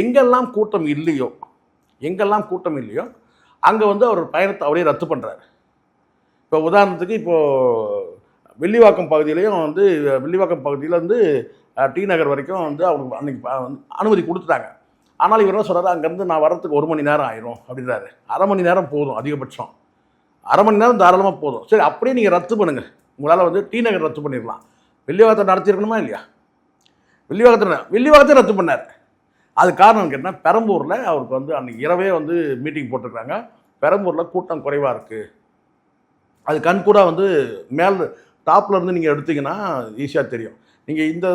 எங்கெல்லாம் கூட்டம் இல்லையோ அங்கே வந்து அவர் பயணத்தை அவரே ரத்து பண்ணுறாரு. இப்போ உதாரணத்துக்கு இப்போது வில்லிவாக்கம் பகுதியில் வந்து டி நகர் வரைக்கும் வந்து அவருக்கு அன்றைக்கி அனுமதி கொடுத்துட்டாங்க. ஆனால் இவர் என்ன சொல்கிறாரு, அங்கேருந்து நான் வரத்துக்கு 1 மணி நேரம் ஆயிரும் அப்படின்றாரு. 1/2 மணி நேரம் போதும், அதிகபட்சம் 1/2 மணி நேரம் தாராளமாக போதும். சரி, அப்படியே நீங்கள் ரத்து பண்ணுங்கள். உங்களால் வந்து டி நகர் ரத்து பண்ணிடலாம். வில்லிவாக்கத்தை நடத்தியிருக்கணுமா இல்லையா? வில்லிவாக்கத்தை ரத்து பண்ணார். அது காரணம் கேட்டால் பெரம்பூரில் அவருக்கு வந்து அன்றைக்கி இரவே வந்து மீட்டிங் போட்டிருக்காங்க. பெரம்பூரில் கூட்டம் குறைவாக இருக்குது. அது கண்கூட வந்து டாப்பில் இருந்து நீங்கள் எடுத்திங்கன்னா ஈஸியாக தெரியும். நீங்கள் இந்த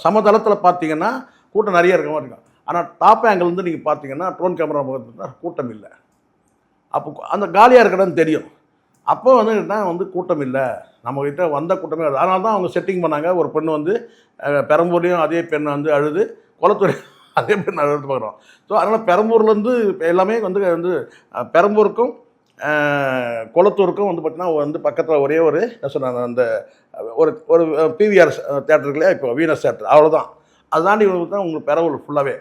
சமதளத்தில் பார்த்தீங்கன்னா கூட்டம் நிறைய இருக்க மாதிரி இருக்கும். ஆனால் டாப் ஆங்கிள் வந்து நீங்கள் பார்த்தீங்கன்னா ட்ரோன் கேமரா பார்த்தீங்கன்னா கூட்டம் இல்லை. அப்போ அந்த காலியாக இருக்கிறன்னு தெரியும். அப்போ வந்து என்ன வந்து கூட்டம் இல்லை, நம்மக்கிட்ட வந்த கூட்டமே. அதனால தான் அவங்க செட்டிங் பண்ணாங்க. ஒரு பெண் வந்து பெரம்பூர்லேயும் அதே பெண்ணை வந்து அழுது, குளத்தூர் அதே பெண் அழுது பார்க்குறோம். ஸோ அதனால் பெரம்பூர்லேருந்து எல்லாமே வந்து பெரம்பூருக்கும் குளத்தூருக்கும் வந்து பார்த்திங்கன்னா வந்து பக்கத்தில் ஒரே ஒரு என்ன சொன்னாங்க, அந்த ஒரு பிவிஆர் தேட்டருக்குள்ளே இப்போ வீனஸ் தேட்டர், அவ்வளோதான். அது தாண்டி தான் உங்களுக்கு பெரம்பலூர் ஃபுல்லாகவே.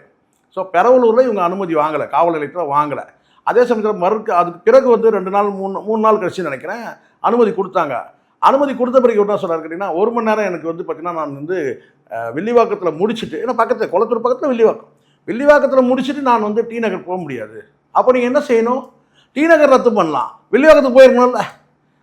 ஸோ பெரம்பலூரில் இவங்க அனுமதி வாங்கலை, காவல் நிலையத்தில் வாங்கலை. அதே சமயத்தில் அதுக்கு பிறகு வந்து 2 நாள் 3 நாள் கழிச்சு நினைக்கிறேன் அனுமதி கொடுத்தாங்க. அனுமதி கொடுத்த பிறகு என்ன சொன்னார் கேட்டிங்கன்னா, 1 மணி நேரம் எனக்கு வந்து பார்த்திங்கன்னா நான் வந்து வில்லிவாக்கத்தில் முடிச்சுட்டு, ஏன்னா பக்கத்தில் குளத்தூர் பக்கத்தில் வில்லிவாக்கத்தில் முடிச்சுட்டு நான் வந்து டி நகர் போக முடியாது. அப்போ நீங்கள் என்ன செய்யணும், டி நகர் ரத்து பண்ணலாம், வில்லிவாக்கத்துக்கு போயிருக்கணும்ல.